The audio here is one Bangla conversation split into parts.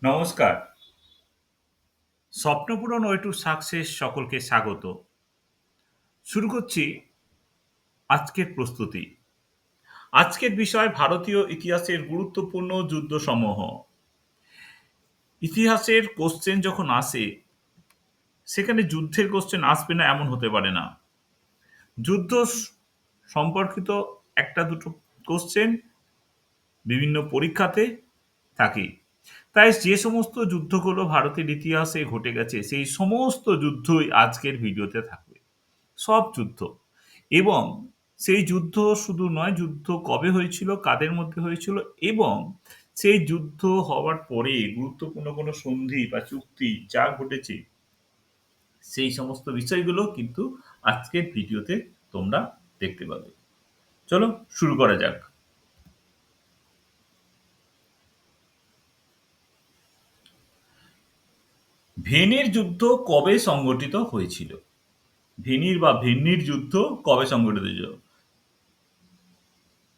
নমস্কার। স্বপ্নপূরণ ওয়ে টু সাকসেস সকলকে স্বাগত। শুরু করছি আজকের প্রস্তুতি। আজকের বিষয় ভারতীয় ইতিহাসের গুরুত্বপূর্ণ যুদ্ধসমূহ। ইতিহাসের কোশ্চেন যখন আসে, সেখানে যুদ্ধের কোশ্চেন আসবে না এমন হতে পারে না। যুদ্ধ সম্পর্কিত একটা দুটো কোশ্চেন বিভিন্ন পরীক্ষাতে থাকেই। তাই যে সমস্ত যুদ্ধগুলো ভারতের ইতিহাসে ঘটে গেছে, সেই সমস্ত যুদ্ধই আজকের ভিডিওতে থাকবে। সব যুদ্ধ এবং সেই যুদ্ধ শুধু নয়, যুদ্ধ কবে হয়েছিল, কাদের মধ্যে হয়েছিল এবং সেই যুদ্ধ হওয়ার পরে গুরুত্বপূর্ণ কোনো সন্ধি বা চুক্তি যা ঘটেছে, সেই সমস্ত বিষয়গুলো কিন্তু আজকের ভিডিওতে তোমরা দেখতে পাবে। চলো শুরু করা যাক। ভেনের যুদ্ধ কবে সংগঠিত হয়েছিল? ভেনির যুদ্ধ কবে সংগঠিত হয়েছিল?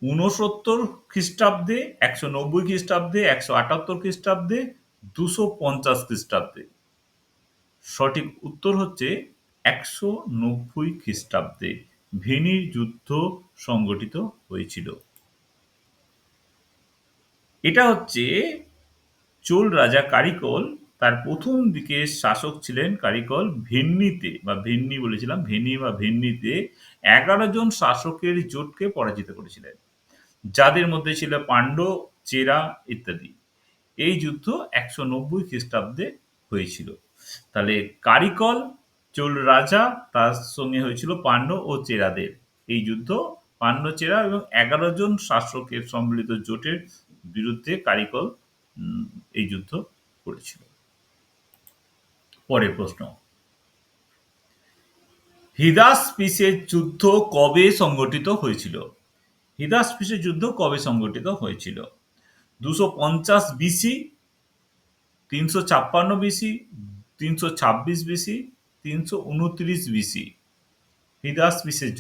৬৯ খ্রিস্টাব্দে, ১৯০ খ্রিস্টাব্দে, ১৭৮ খ্রিস্টাব্দে, ২৫০ খ্রিস্টাব্দে। সঠিক উত্তর হচ্ছে ১৯০ খ্রিস্টাব্দে ভেনির যুদ্ধ সংগঠিত হয়েছিল। এটা হচ্ছে চোল রাজা কারিকল, তার প্রথম দিকের শাসক ছিলেন কারিকল ভেন্নিতে বা ভেন্নি বলেছিলাম, ভেনি বা ভেন্নিতে ১১ জন শাসকের জোটকে পরাজিত করেছিলেন, যাদের মধ্যে ছিল পাণ্ড, চেরা ইত্যাদি। এই যুদ্ধ ১৯০ খ্রিস্টাব্দে হয়েছিল। তাহলে কারিকল, চোল রাজা, তার সঙ্গে হয়েছিল পাণ্ড ও চেরাদের এই যুদ্ধ। পাণ্ড, চেরা এবং ১১ জন শাসকের সম্মিলিত জোটের বিরুদ্ধে কারিকল এই যুদ্ধ করেছিল। পরের প্রশ্ন, হিদাসপিসের যুদ্ধ কবে সংগঠিত হয়েছিল? হিদাসপিসের যুদ্ধ কবে সংগঠিত হয়েছিল? ২৫০ বিসি, ৩৫৬ বিসি, ৩২৬ বিসি, ৩২৯ বিসি। হিদাসপিসের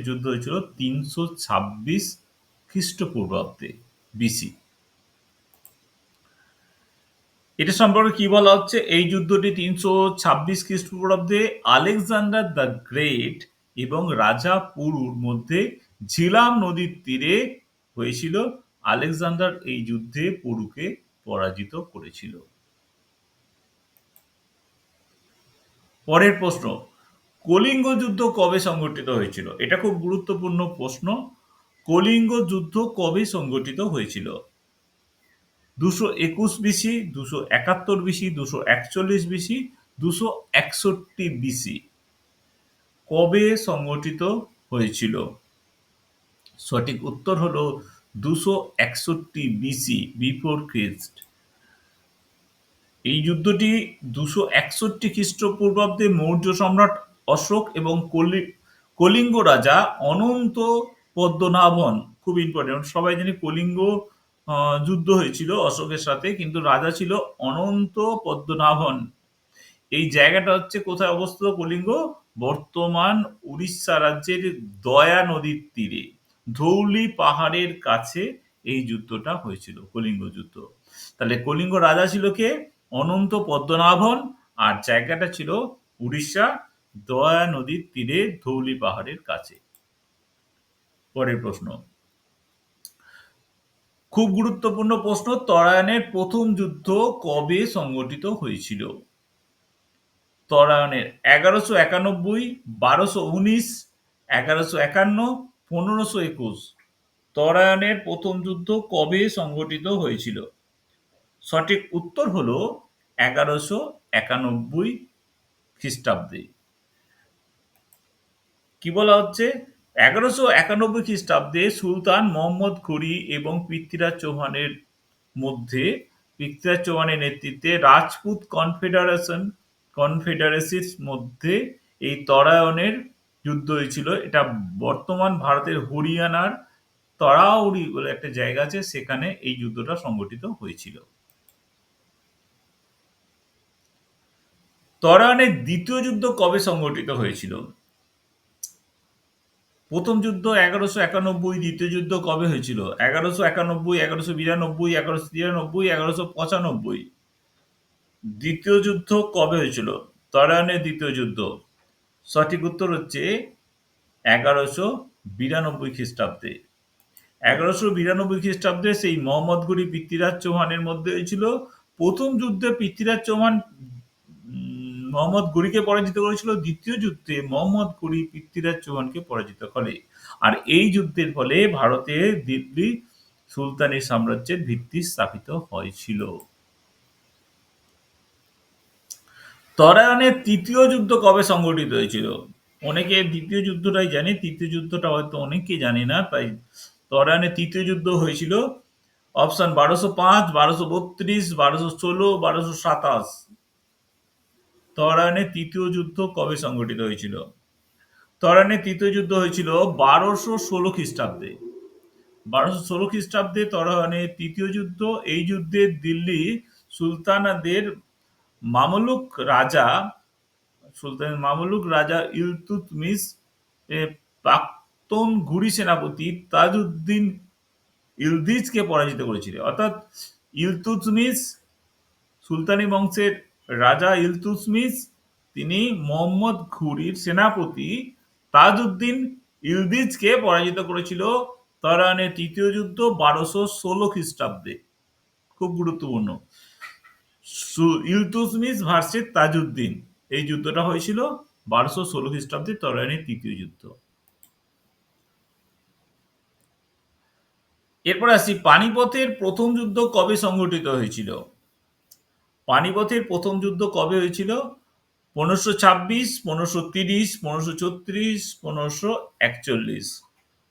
যুদ্ধ হয়েছিল ৩২৬ খ্রিস্টপূর্বাব্দে বিসি। এটা সম্পর্কে কি বলা হচ্ছে? এই যুদ্ধটি ৩২৬ খ্রিস্টপূর্বাব্দে আলেকজান্ডার দ্য গ্রেট এবং রাজা পুরুর মধ্যে ঝিলাম নদীর তীরে হয়েছিল। আলেকজান্ডার এই যুদ্ধে পুরুকে পরাজিত করেছিল। পরের প্রশ্ন, কলিঙ্গ যুদ্ধ কবে সংঘটিত হয়েছিল? এটা খুব গুরুত্বপূর্ণ প্রশ্ন। কলিঙ্গ যুদ্ধ কবে সংঘটিত হয়েছিল? ২২১ বিসি, ২৭১ বিসি, ২৪১ বিসি, ২৬১ বিসি। কবে সংগঠিত হয়েছিল? সঠিক উত্তর হলো ২৬১ বিসি, বিফোর খ্রিস্ট। এই যুদ্ধটি ২৬১ খ্রিস্টপূর্বাব্দে মৌর্য সম্রাট অশোক এবং কলিঙ্গ রাজা অনন্ত পদ্মনাভন, খুব ইম্পর্টেন্ট, সবাই জানি কলিঙ্গ যুদ্ধ হয়েছিল অশোকের সাথে, কিন্তু রাজা ছিল অনন্ত পদ্মনাভন। এই জায়গাটা হচ্ছে কোথায় অবস্থিত? কলিঙ্গ বর্তমান উড়িষ্যা রাজ্যের দয়া নদীর তীরে, ধৌলি পাহাড়ের কাছে এই যুদ্ধটা হয়েছিল, কলিঙ্গ যুদ্ধ। তাহলে কলিঙ্গ রাজা ছিল কে? অনন্ত পদ্মনাভন, আর জায়গাটা ছিল উড়িষ্যা, দয়া নদীর তীরে, ধৌলি পাহাড়ের কাছে। পরের প্রশ্ন, খুব গুরুত্বপূর্ণ প্রশ্ন, তরায়নের প্রথম যুদ্ধ কবে সংগঠিত হয়েছিল? তরায়নের ১১৯১, ১২১৯, ১১৫১, ১৫২১। তরায়নের প্রথম যুদ্ধ কবে সংগঠিত হয়েছিল? সঠিক উত্তর হলো ১১৯১ খ্রিস্টাব্দে। কি বলা হচ্ছে? ১১৯১ খ্রিস্টাব্দে সুলতান মোহাম্মদ ঘুরি এবং পৃথ্বীরাজ চৌহানের মধ্যে, পৃথ্বীরাজ চৌহানের নেতৃত্বে রাজপুত কনফেডারেসির মধ্যে এই তরায়নের যুদ্ধ হয়েছিল। এটা বর্তমান ভারতের হরিয়ানার তরাউড়ি বলে একটা জায়গা আছে, সেখানে এই যুদ্ধটা সংগঠিত হয়েছিল। তরায়নের দ্বিতীয় যুদ্ধ কবে সংগঠিত হয়েছিল? প্রথম যুদ্ধ 1191, দ্বিতীয় যুদ্ধ কবে হয়েছিল? 1191, 1192, 1193, 1195। দ্বিতীয় যুদ্ধ কবে হয়েছিল? তরায়নের দ্বিতীয় যুদ্ধ। সঠিক উত্তর হচ্ছে 1192 খ্রিস্টাব্দে। 1192 খ্রিস্টাব্দে সেই মোহাম্মদ ঘুরি পৃথ্বীরাজ চৌহানের মধ্যে হয়েছিল। প্রথম যুদ্ধে পৃথ্বীরাজ চৌহান মোহাম্মদ ঘুরিকে পরাজিত করেছিল। দ্বিতীয় যুদ্ধে মোহাম্মদ ঘুরি পৃথ্বীরাজ চৌহানকে পরাজিত করে। আর এই যুদ্ধের ফলে ভারতে দিল্লি সুলতানি সাম্রাজ্যের ভিত্তি স্থাপিত হয়েছিল। তরায়নের তৃতীয় যুদ্ধ কবে সংঘটিত হয়েছিল? অনেকে দ্বিতীয় যুদ্ধটাই জানে, তৃতীয় যুদ্ধটা হয়তো অনেকে জানে না, তাই তরায়নের তৃতীয় যুদ্ধ হয়েছিল অপশন 1205, 1232, 1216, 1227। তরায়নের তৃতীয় যুদ্ধ কবে সংঘটিত হয়েছিল? তরায়নের তৃতীয় যুদ্ধ হয়েছিল 1216 খ্রিস্টাব্দে। 1216 খ্রিস্টাব্দে তরায়নের তৃতীয় যুদ্ধ। এই যুদ্ধে দিল্লি সুলতানাদের মামলুক রাজা মামলুক রাজা ইলতুৎমিশ প্রাক্তন ঘুরি সেনাপতি তাজউদ্দিন ইলদিজকে পরাজিত করেছিল। অর্থাৎ ইলতুৎমিশ, সুলতানি বংশের রাজা ইলতুৎমিশ, তিনি মোহাম্মদ ঘুরির সেনাপতি তাজউদ্দিন ইলদিজকে পরাজিত করেছিল তরায়নের তৃতীয় যুদ্ধ 1216 খ্রিস্টাব্দে। খুব গুরুত্বপূর্ণ। ইলতুৎমিশ ভার্সেস তাজউদ্দিন, এই যুদ্ধটা হয়েছিল 1216 খ্রিস্টাব্দে, তরায়নের তৃতীয় যুদ্ধ। এরপর আসি, পানিপথের প্রথম যুদ্ধ কবে সংঘটিত হয়েছিল? পানিপথের প্রথম যুদ্ধ কবে হয়েছিল? 1526, 1530, 1534, 1541।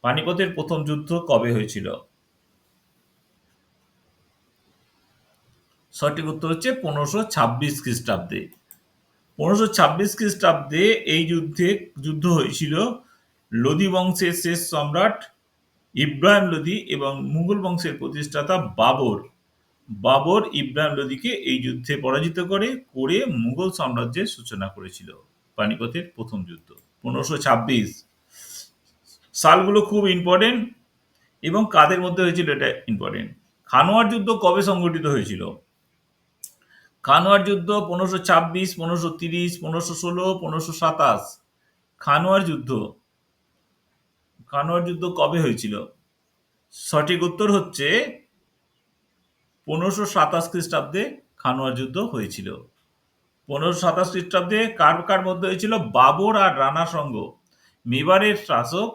পানিপথের প্রথম যুদ্ধ কবে হয়েছিল? সঠিক উত্তর হচ্ছে 1526 খ্রিস্টাব্দে। 1526 খ্রিস্টাব্দে এই যুদ্ধ হয়েছিল লোদি বংশের শেষ সম্রাট ইব্রাহিম লোদি এবং মুঘল বংশের প্রতিষ্ঠাতা বাবর ইব্রাহিম লোদিকে এই যুদ্ধে পরাজিত করে মুঘল সাম্রাজ্যের সূচনা করেছিল। পানিপথের প্রথম যুদ্ধ 1526। সালগুলো খুব ইম্পর্টেন্ট এবং কাদের মধ্যে হয়েছিল এটা ইম্পর্টেন্ট। খানোয়ার যুদ্ধ কবে সংঘটিত হয়েছিল? খানোয়ার যুদ্ধ 1526, 1530, 1516, 1527। খানোয়ার যুদ্ধ কবে হয়েছিল? সঠিক উত্তর হচ্ছে 1527 খ্রিস্টাব্দে খানোয়ার যুদ্ধ হয়েছিল। 1527 খ্রিস্টাব্দে কার কার মধ্যে হয়েছিল? বাবর আর রানা সঙ্গ, মেবারের শাসক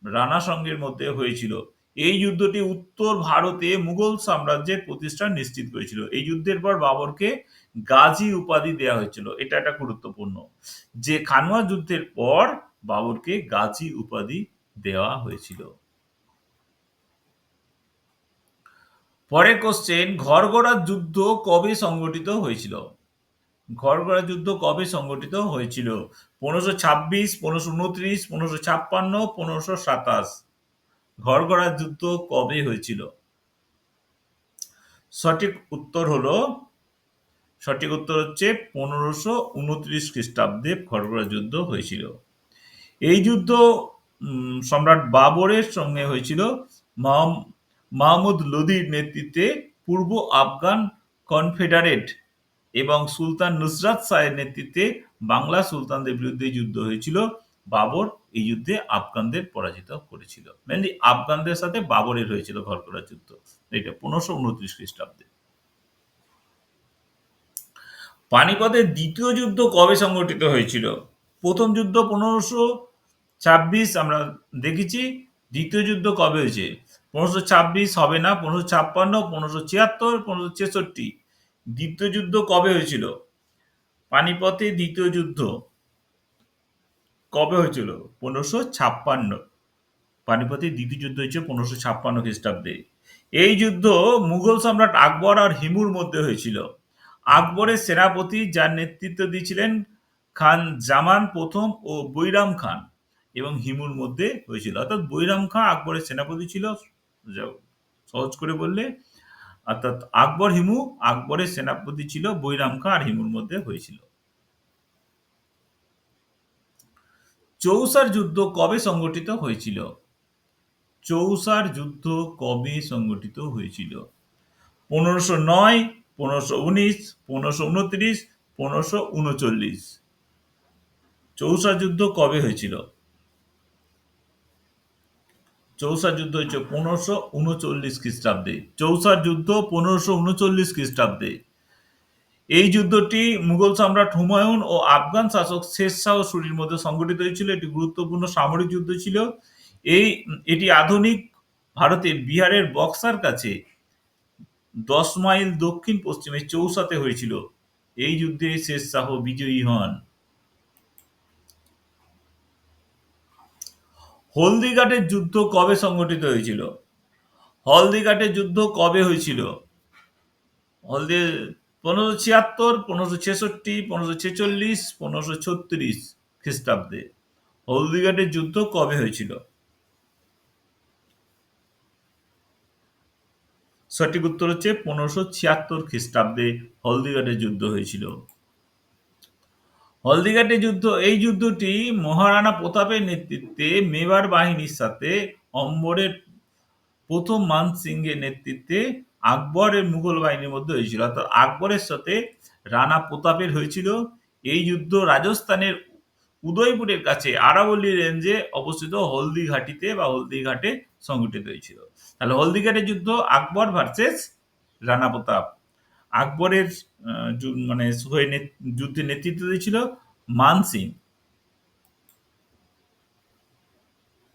রানা সঙ্গের মধ্যে হয়েছিল। এই যুদ্ধটি উত্তর ভারতে মুঘল সাম্রাজ্যের প্রতিষ্ঠা নিশ্চিত করেছিল। এই যুদ্ধের পর বাবরকে গাজী উপাধি দেওয়া হয়েছিল। এটা একটা গুরুত্বপূর্ণ, যে খানোয়া যুদ্ধের পর বাবরকে গাজী উপাধি দেওয়া হয়েছিল। পরের কোশ্চেন, ঘরগড়ার যুদ্ধ কবে সংঘটিত হয়েছিল? ঘরগড়া যুদ্ধ কবে সংঘটিত হয়েছিল? 1526, 1529, 1556, 1527। ঘরগড়ার যুদ্ধ কবে হয়েছিল? সঠিক উত্তর হচ্ছে 1529 খ্রিস্টাব্দে ঘরগড়া যুদ্ধ হয়েছিল। এই যুদ্ধ সম্রাট বাবরের সঙ্গে হয়েছিল মাহমুদ লোদির নেতৃত্বে পূর্ব আফগান কনফেডারেট এবং সুলতান নুসরাত শাহের নেতৃত্বে বাংলা সুলতানদের বিরুদ্ধে যুদ্ধ হয়েছিল। বাবর এই যুদ্ধে আফগানদের পরাজিত করেছিল। মেনলি আফগানদের সাথে বাবরের হয়েছিল ঘরগড়া যুদ্ধ, এটা 1529 খ্রিস্টাব্দে। পানিপথের দ্বিতীয় যুদ্ধ কবে সংঘটিত হয়েছিল? প্রথম যুদ্ধ 1526 আমরা দেখেছি। দ্বিতীয় যুদ্ধ কবে হয়েছে? 1526 হবে না, 1556, 1576, 1563। দ্বিতীয় যুদ্ধ কবে হয়েছিল? পানিপথে দ্বিতীয় যুদ্ধ কবে হয়েছিল? 1556। পানিপথে দ্বিতীয় যুদ্ধ হয়েছে 1556 খ্রিস্টাব্দে। এই যুদ্ধ মুঘল সম্রাট আকবর আর হিমুর মধ্যে হয়েছিল। আকবরের সেনাপতি, যার নেতৃত্ব দিয়েছিলেন খান জামান প্রথম ও বৈরাম খান, এবং হিমুর মধ্যে হয়েছিল। অর্থাৎ বৈরাম খান আকবরের সেনাপতি ছিল, সহজ করে বললে। অর্থাৎ আকবরের সেনাপতি ছিল, বৈরাম খান আর হিমুর মধ্যে হয়েছিল। চৌসার যুদ্ধ কবে সংগঠিত হয়েছিল? চৌসার যুদ্ধ কবে সংগঠিত হয়েছিল? 1509, 1519, 1529, 1539। চৌসা যুদ্ধ কবে হয়েছিল? চৌসা যুদ্ধ হয়েছে 1539 খ্রিস্টাব্দে। চৌসার যুদ্ধ 1539 খ্রিস্টাব্দে। এই যুদ্ধটি মুঘল সম্রাট হুমায়ুন ও আফগান শাসক শের শাহ সুরির মধ্যে সংগঠিত হয়েছিল। একটি গুরুত্বপূর্ণ সামরিক যুদ্ধ ছিল। এটি আধুনিক ভারতের বিহারের বক্সার কাছে 10 মাইল দক্ষিণ পশ্চিমে চৌসাতে হয়েছিল। এই যুদ্ধে শের শাহ বিজয়ী হন। হলদিঘাটের যুদ্ধ কবে সংগঠিত হয়েছিল? হলদিঘাটের যুদ্ধ কবে হয়েছিল? হলদি 1576, 1566, 1546, 1536 খ্রিস্টাব্দে। হলদিঘাটের যুদ্ধ কবে হয়েছিল? সঠিক উত্তর হচ্ছে 1576 খ্রিস্টাব্দে হলদিঘাটের যুদ্ধ হয়েছিল। হলদিঘাটের যুদ্ধ, এই যুদ্ধটি মহারানা প্রতাপের নেতৃত্বে মেবার বাহিনীর সাথে অম্বরের প্রথম মান সিংহের নেতৃত্বে আকবরের মুঘল বাহিনীর মধ্যে হয়েছিল, অর্থাৎ আকবরের সাথে রানা প্রতাপের হয়েছিল। এই যুদ্ধ রাজস্থানের উদয়পুরের কাছে আরাবল্লী রেঞ্জে অবস্থিত হলদিঘাটিতে বা হলদিঘাটে সংঘটিত হয়েছিল। তাহলে হলদিঘাটের যুদ্ধ আকবর ভার্সেস রানা প্রতাপ। আকবরের মানে যুদ্ধে নেতৃত্ব দিয়েছিল মান সিং।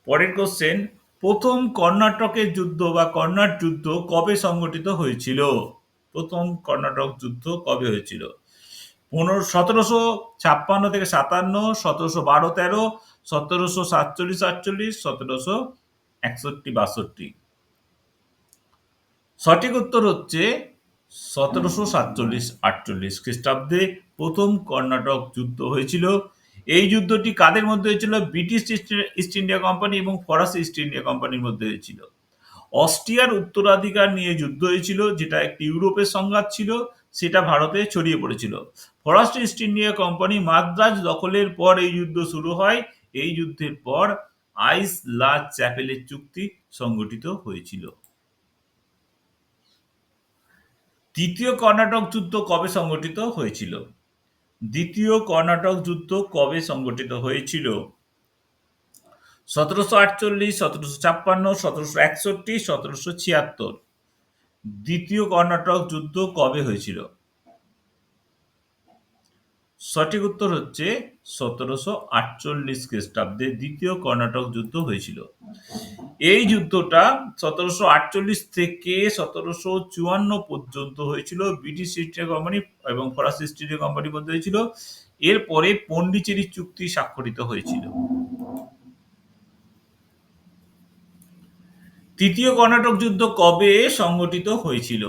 পরের কোশ্চেন, প্রথম কর্ণাটকের যুদ্ধ বা কর্ণাট যুদ্ধ কবে সংগঠিত হয়েছিল? প্রথম কর্ণাটক যুদ্ধ কবে হয়েছিল? 1756 থেকে 57, 1712-13, 1747-48, 1761-62। সঠিক উত্তর হচ্ছে 1747-48 খ্রিস্টাব্দে প্রথম কর্ণাটক যুদ্ধ হয়েছিল। এই যুদ্ধটি কাদের মধ্যে হয়েছিল? ব্রিটিশ ইস্ট ইন্ডিয়া কোম্পানি এবং ফরাসি ইস্ট ইন্ডিয়া কোম্পানির মধ্যে হয়েছিল। অস্ট্রিয়ার উত্তরাধিকার নিয়ে যুদ্ধ হয়েছিল, যেটা একটি ইউরোপের সংঘাত ছিল, সেটা ভারতে ছড়িয়ে পড়েছিল। ফরাসি ইস্ট ইন্ডিয়া কোম্পানি মাদ্রাজ দখলের পর এই যুদ্ধ শুরু হয়। এই যুদ্ধের পর আইস লা চ্যাপেলের চুক্তি সংগঠিত হয়েছিল। দ্বিতীয় কর্ণাটক যুদ্ধ কবে সংগঠিত হয়েছিল? দ্বিতীয় কর্ণাটক যুদ্ধ কবে সংগঠিত হয়েছিল? 1748, 1756, 1761, 1776। দ্বিতীয় কর্ণাটক যুদ্ধ কবে হয়েছিল? সঠিক উত্তর হচ্ছে 1748 খ্রিস্টাব্দে দ্বিতীয় কর্ণাটক যুদ্ধ হয়েছিল। এই যুদ্ধটা 1748 থেকে 1754 পর্যন্ত হয়েছিল। ব্রিটিশ ইস্ট ইন্ডিয়া কোম্পানি এবং ফরাসি ইস্ট ইন্ডিয়া কোম্পানির মধ্যে হয়েছিল। এরপরে পন্ডিচেরি চুক্তি স্বাক্ষরিত হয়েছিল। তৃতীয় কর্ণাটক যুদ্ধ কবে সংগঠিত হয়েছিল?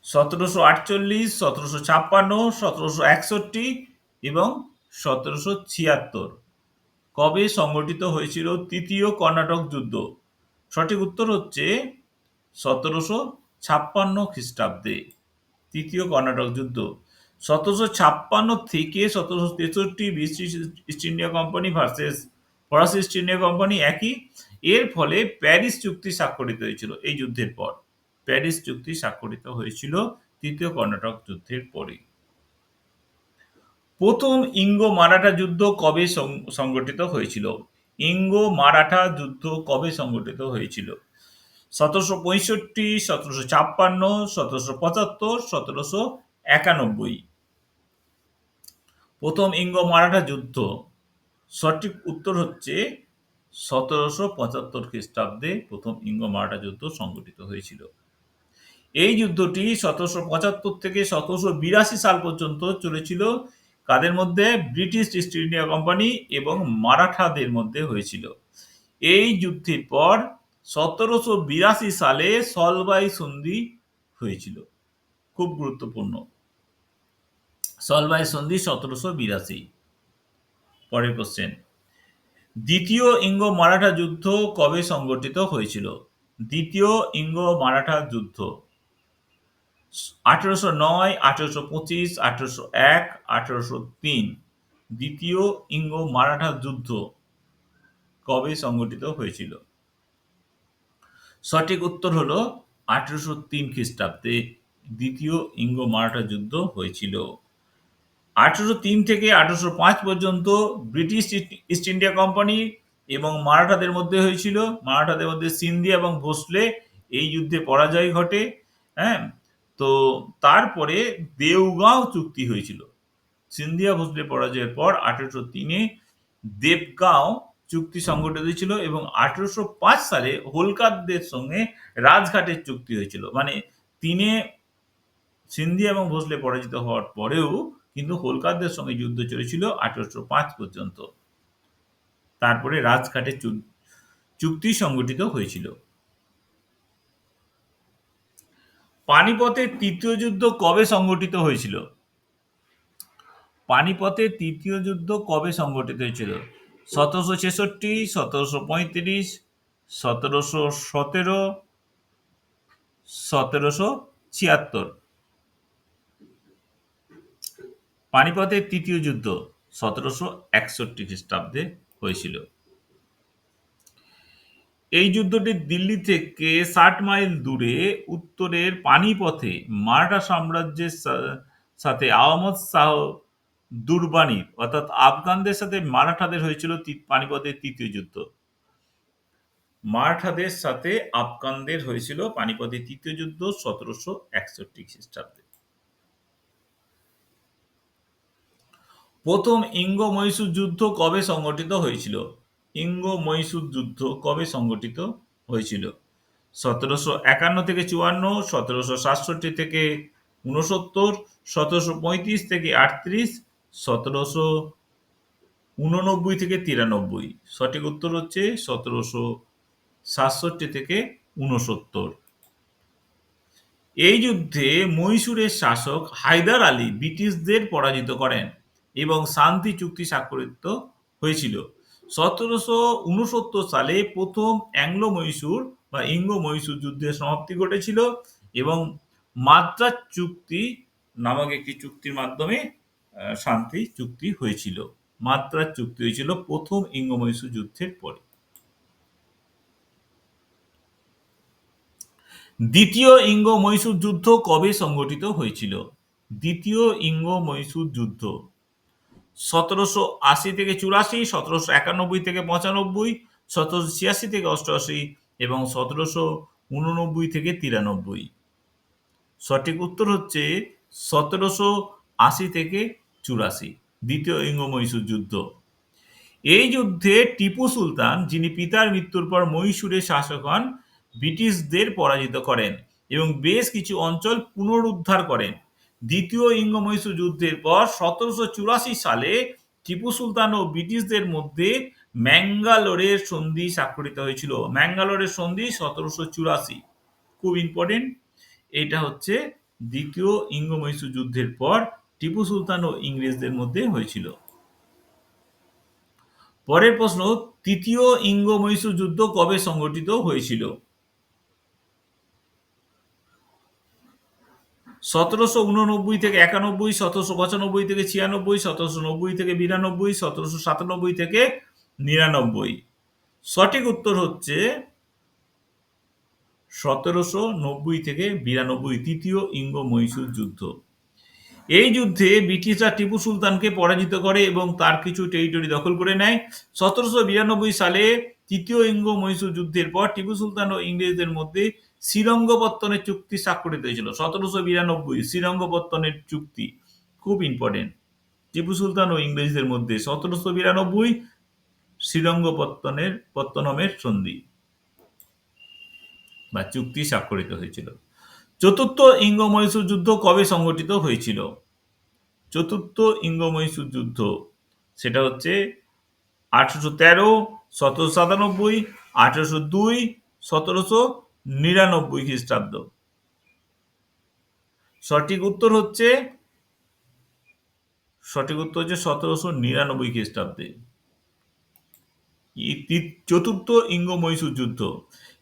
1748, 1756, 1761 এবং 1776। কবে সংগঠিত হয়েছিল তৃতীয় কর্ণাটক যুদ্ধ? সঠিক উত্তর হচ্ছে 1756 খ্রিস্টাব্দে তৃতীয় কর্ণাটক যুদ্ধ। 1756 থেকে 1763 British east India company versus ফরাসি ইস্ট ইন্ডিয়া কোম্পানি একই। এর ফলে প্যারিস চুক্তি স্বাক্ষরিত হয়েছিল। এই যুদ্ধের পর প্যারিস চুক্তি স্বাক্ষরিত হয়েছিল তৃতীয় কর্ণাটক যুদ্ধের পরে। প্রথম ইঙ্গো মারাঠা যুদ্ধ কবে সংগঠিত হয়েছিল? ইঙ্গো মারাঠা যুদ্ধ কবে সংগঠিত হয়েছিল? 1765, 1756, 1775, 1791। প্রথম ইঙ্গো মারাঠা যুদ্ধ, সঠিক উত্তর হচ্ছে 1775 খ্রিস্টাব্দে প্রথম ইঙ্গো মারাঠা যুদ্ধ সংগঠিত হয়েছিল। এই যুদ্ধটি 1775 থেকে 1782 সাল পর্যন্ত চলেছিল। কাদের মধ্যে? ব্রিটিশ ইস্ট ইন্ডিয়া কোম্পানি এবং মারাঠাদের মধ্যে হয়েছিল। এই যুদ্ধের পর 1782 সালে সলবাই সন্ধি হয়েছিল। খুব গুরুত্বপূর্ণ, সলবাই সন্ধি 1782। পরের কোশ্চেন, দ্বিতীয় ইঙ্গো মারাঠা যুদ্ধ কবে সংগঠিত হয়েছিল? দ্বিতীয় ইঙ্গো মারাঠা যুদ্ধ 1809, 1825, 1801, 1803 দ্বিতীয় ইঙ্গ-মারাঠা যুদ্ধ কবে সংঘটিত হয়েছিল? সঠিক উত্তর হলো 1803 খ্রিস্টাব্দে দ্বিতীয় ইঙ্গ-মারাঠা যুদ্ধ হয়েছিল। 1803 থেকে 1805 পর্যন্ত ব্রিটিশ ইস্ট ইন্ডিয়া কোম্পানি এবং মারাঠাদের মধ্যে হয়েছিল। মারাঠাদের মধ্যে সিন্ধিয়া এবং ভোসলে এই যুদ্ধে পরাজয় ঘটে। হ্যাঁ, তো তারপরে দেওগাঁও চুক্তি হয়েছিল। সিন্ধিয়া ভোসলে পরাজয়ের পর 1803-এ দেবগাঁও চুক্তি সংগঠিত হয়েছিল এবং 1805 সালে হোলকারদের সঙ্গে রাজঘাটের চুক্তি হয়েছিল। মানে তিনে সিন্ধিয়া এবং ভোসলে পরাজিত হওয়ার পরেও কিন্তু হোলকারদের সঙ্গে যুদ্ধ চলেছিল 1805 পর্যন্ত। তারপরে রাজঘাটে চুক্তি সংগঠিত হয়েছিল। পানিপথের তৃতীয় যুদ্ধ কবে সংগঠিত হয়েছিল? পানিপথের তৃতীয় যুদ্ধ কবে সংগঠিত হয়েছিল? 1766, 1735, 1717, 1776। পানিপথের তৃতীয় যুদ্ধ 1761 খ্রিস্টাব্দে হয়েছিল। এই যুদ্ধটি দিল্লি থেকে 60 মাইল দূরে উত্তরের পানিপথে মারাঠা সাম্রাজ্যের সাথে আহমদ শাহ দুরবানির অর্থাৎ আফগানদের সাথে মারাঠাদের হয়েছিল পানিপথের তৃতীয় যুদ্ধ। মারাঠাদের সাথে আফগানদের হয়েছিল পানিপথের তৃতীয় যুদ্ধ 1761 খ্রিস্টাব্দে। প্রথম ইঙ্গ-মহীশূর যুদ্ধ কবে সংগঠিত হয়েছিল? ইঙ্গ-মহীশূর যুদ্ধ কবে সংগঠিত হয়েছিল? 1751 থেকে 54, 1767 থেকে 69, 1735 থেকে 38, 1789 থেকে 93। সঠিক উত্তর হচ্ছে 1767 থেকে 69। এই যুদ্ধে মহীশূরের শাসক হায়দার আলী ব্রিটিশদের পরাজিত করেন এবং শান্তি চুক্তি স্বাক্ষরিত হয়েছিল। 1769 সালে প্রথম অ্যাংলো-মহীশূর বা ইঙ্গ-মহীশূর যুদ্ধের সমাপ্তি ঘটেছিল এবং মাদ্রাজ চুক্তি নামক একটি চুক্তির মাধ্যমে শান্তি চুক্তি হয়েছিল। মাদ্রাজ চুক্তি হয়েছিল প্রথম ইঙ্গ-মহীশূর যুদ্ধের পরে। দ্বিতীয় ইঙ্গ-মহীশূর যুদ্ধ কবে সংঘটিত হয়েছিল? দ্বিতীয় ইঙ্গ-মহীশূর যুদ্ধ 1780 থেকে 84, 1791 থেকে 95, 1786 থেকে 88 এবং 1789 থেকে 93। সঠিক উত্তর হচ্ছে 1780 থেকে 84 দ্বিতীয় ইঙ্গ-মহীশূর যুদ্ধ। এই যুদ্ধে টিপু সুলতান, যিনি পিতার মৃত্যুর পর মহীশূরের শাসক হন, ব্রিটিশদের পরাজিত করেন এবং বেশ কিছু অঞ্চল পুনরুদ্ধার করেন। দ্বিতীয় ইঙ্গ-মহীশূর যুদ্ধের পর 1784 সালে টিপু সুলতান ও ব্রিটিশদের মধ্যে ম্যাঙ্গালোরের সন্ধি স্বাক্ষরিত হয়েছিল। ম্যাঙ্গালোরের সন্ধি 1784, খুব ইম্পর্টেন্ট। এটা হচ্ছে দ্বিতীয় ইঙ্গ-মহীশূর যুদ্ধের পর টিপু সুলতান ও ইংরেজদের মধ্যে হয়েছিল। পরের প্রশ্ন, তৃতীয় ইঙ্গ-মহীশূর যুদ্ধ কবে সংঘটিত হয়েছিল? 1789 থেকে 91, 1795 থেকে 96, 1790 থেকে 92, 1797 থেকে 99। সঠিক উত্তর হচ্ছে 1790 থেকে 92 তৃতীয় ইঙ্গ-মহীশূর যুদ্ধ। এই যুদ্ধে ব্রিটিশরা টিপু সুলতানকে পরাজিত করে এবং তার কিছু টেরিটরি দখল করে নেয়। 1792 সালে তৃতীয় ইঙ্গ-মহীশূর যুদ্ধের পর টিপু সুলতান ও ইংরেজদের মধ্যে শ্রীরঙ্গপত্তনের চুক্তি স্বাক্ষরিত হয়েছিল। 1792 শ্রীরঙ্গপত্তনের চুক্তি, খুব ইম্পর্টেন্ট। টিপু সুলতান ও ইংরেজদের মধ্যে 1792 শ্রীরঙ্গপত্তনমের সন্ধি বা চুক্তি স্বাক্ষরিত হয়েছিল। চতুর্থ ইঙ্গ-মহীশূর যুদ্ধ কবে সংঘটিত হয়েছিল? চতুর্থ ইঙ্গ-মহীশূর যুদ্ধ সেটা হচ্ছে 1813, 1797, 1802, 1799 খ্রিস্টাব্দ। সঠিক উত্তর হচ্ছে 1799 খ্রিস্টাব্দে। চতুর্থ ইঙ্গ-মহীশূর যুদ্ধ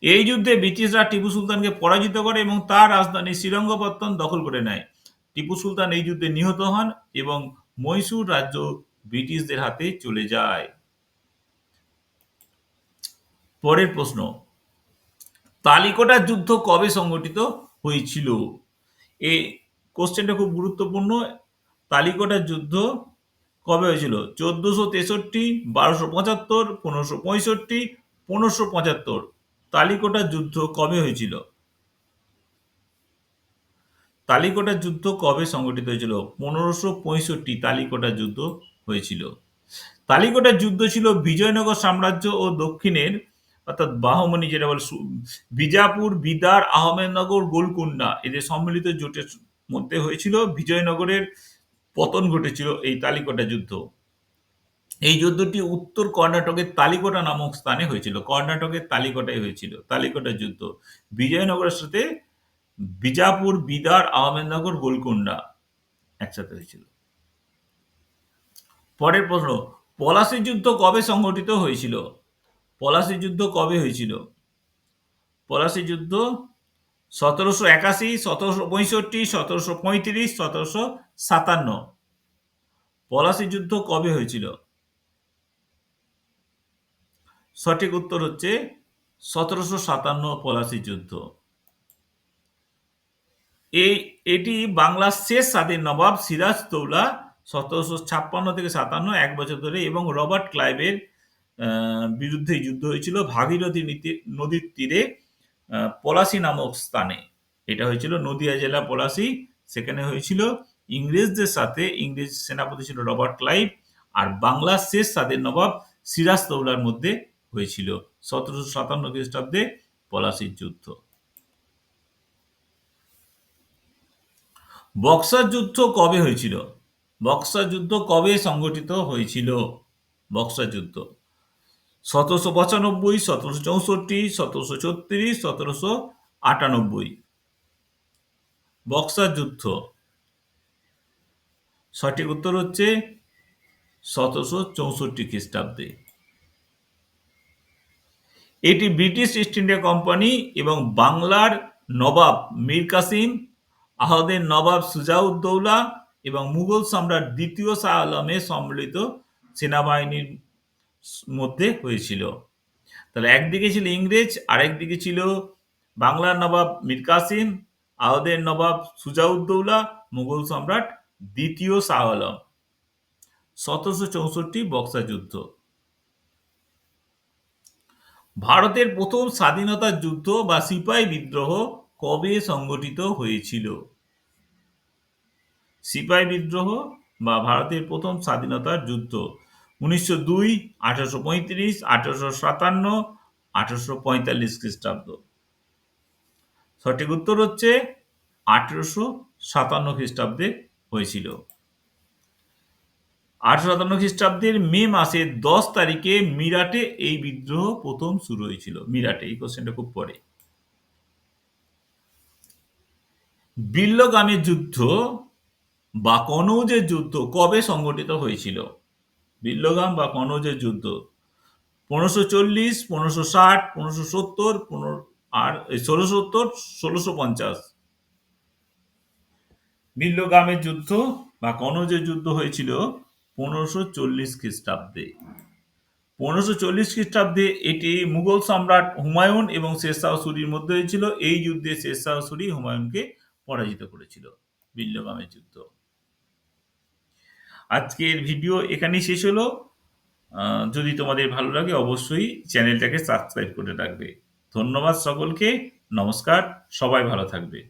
এই যুদ্ধে ব্রিটিশরা টিপু সুলতানকে পরাজিত করে এবং তার রাজধানী শ্রীরঙ্গপত্তন দখল করে নেয়। টিপু সুলতান এই যুদ্ধে নিহত হন এবং মহীশূর রাজ্য ব্রিটিশদের হাতে চলে যায়। পরের প্রশ্ন, তালিকোটার যুদ্ধ কবে সংঘটিত হয়েছিল? এই কোশ্চেনটা খুব গুরুত্বপূর্ণ। তালিকোটার যুদ্ধ কবে হয়েছিল? 1463, 1275, 1565, 1575। তালিকোটার যুদ্ধ কবে হয়েছিল? তালিকোটার যুদ্ধ কবে সংঘটিত হয়েছিল? 1565 তালিকোটার যুদ্ধ হয়েছিল। তালিকোটার যুদ্ধ ছিল বিজয়নগর সাম্রাজ্য ও দক্ষিণের অর্থাৎ বাহমনি যেটা বলে বিজাপুর, বিদার, আহমেদনগর, গোলকুন্ডা এদের সম্মিলিত জোটের মধ্যে হয়েছিল। বিজয়নগরের পতন ঘটেছিল এই তালিকোটা যুদ্ধ। এই যুদ্ধটি উত্তর কর্ণাটকের তালিকোটা নামক স্থানে হয়েছিল। কর্ণাটকের তালিকোটায় হয়েছিল তালিকোটার যুদ্ধ। বিজয়নগরের সাথে বিজাপুর, বিদার, আহমেদনগর, গোলকুন্ডা একসাথে হয়েছিল। পরের প্রশ্ন, পলাশী যুদ্ধ কবে সংঘটিত হয়েছিল? পলাশী যুদ্ধ কবে হয়েছিল? পলাশী যুদ্ধ 1781, 1765, 1735, 1757। পলাশী যুদ্ধ কবে হয়েছিল? সঠিক উত্তর হচ্ছে 1757 পলাশী যুদ্ধ। এটি বাংলার শেষ স্বাধীন নবাব সিরাজদৌল্লা 1756 থেকে 57 এক বছর ধরে এবং রবার্ট ক্লাইভের বিরুদ্ধে যুদ্ধ হয়েছিল ভাগীরথী নদীর তীরে পলাশী নামক স্থানে। এটা হয়েছিল নদিয়া জেলা পলাশী। সেখানে হয়েছিল ইংরেজদের সাথে। ইংরেজ সেনাপতি ছিল রবার্ট ক্লাইভ আর বাংলার শেষ স্বাধীন নবাব সিরাজদৌল্লার মধ্যে হয়েছিল 1757 খ্রিস্টাব্দে পলাশীর যুদ্ধ। বক্সার যুদ্ধ কবে হয়েছিল? বক্সার যুদ্ধ কবে সংঘটিত হয়েছিল? বক্সার যুদ্ধ 1795, 1764, 1736, 1798। বক্সার যুদ্ধ সঠিক উত্তর হচ্ছে 1764 খ্রিস্টাব্দে। এটি ব্রিটিশ ইস্ট ইন্ডিয়া কোম্পানি এবং বাংলার নবাব মীর কাসিম, আহদের নবাব সুজাউদ্দৌলা এবং মুঘল সম্রাট দ্বিতীয় শাহ আলমের সম্মিলিত সেনাবাহিনীর মধ্যে হয়েছিল। তাহলে একদিকে ছিল ইংরেজ, আরেকদিকে ছিল বাংলার নবাব মীর কাসিম, আহদের নবাব সুজাউদ্দৌলা, মুঘল সম্রাট দ্বিতীয় শাহ আলম। 1764 বক্সার যুদ্ধ। ভারতের প্রথম স্বাধীনতা যুদ্ধ বা সিপাহী বিদ্রোহ কবে সংগঠিত হয়েছিল? সিপাহী বিদ্রোহ বা ভারতের প্রথম স্বাধীনতার যুদ্ধ 1902, 1835, 1857, 1845 খ্রিস্টাব্দ। সঠিক উত্তর হচ্ছে 1857 খ্রিস্টাব্দে হয়েছিল। 1857 খ্রিস্টাব্দের মে মাসের 10 তারিখে মিরাটে এই বিদ্রোহ প্রথম শুরু হয়েছিল। মিরাটে, এই কোশ্চেনটা খুব পরে। বিল্লগামের যুদ্ধ বা কনৌজের যুদ্ধ কবে সংঘটিত হয়েছিল? বিল্লগাম বা কনৌজের যুদ্ধ 1540, 1560, 1570 আর 1670, 1650। বিল্লগামের যুদ্ধ বা কনৌজের যুদ্ধ হয়েছিল 1540 খ্রিস্টাব্দে। 1540 খ্রিস্টাব্দে এটি মুঘল সম্রাট হুমায়ুন এবং শেরশাহ সূরির মধ্যে হয়েছিল। এই যুদ্ধে শেরশাহ সূরি হুমায়ুনকে পরাজিত করেছিল। বিল্লগামের যুদ্ধ। আজকের ভিডিও এখানেই শেষ হলো। যদি তোমাদের ভালো লাগে অবশ্যই চ্যানেলটাকে সাবস্ক্রাইব করে রাখবে। ধন্যবাদ সকলকে। নমস্কার। সবাই ভালো থাকবে।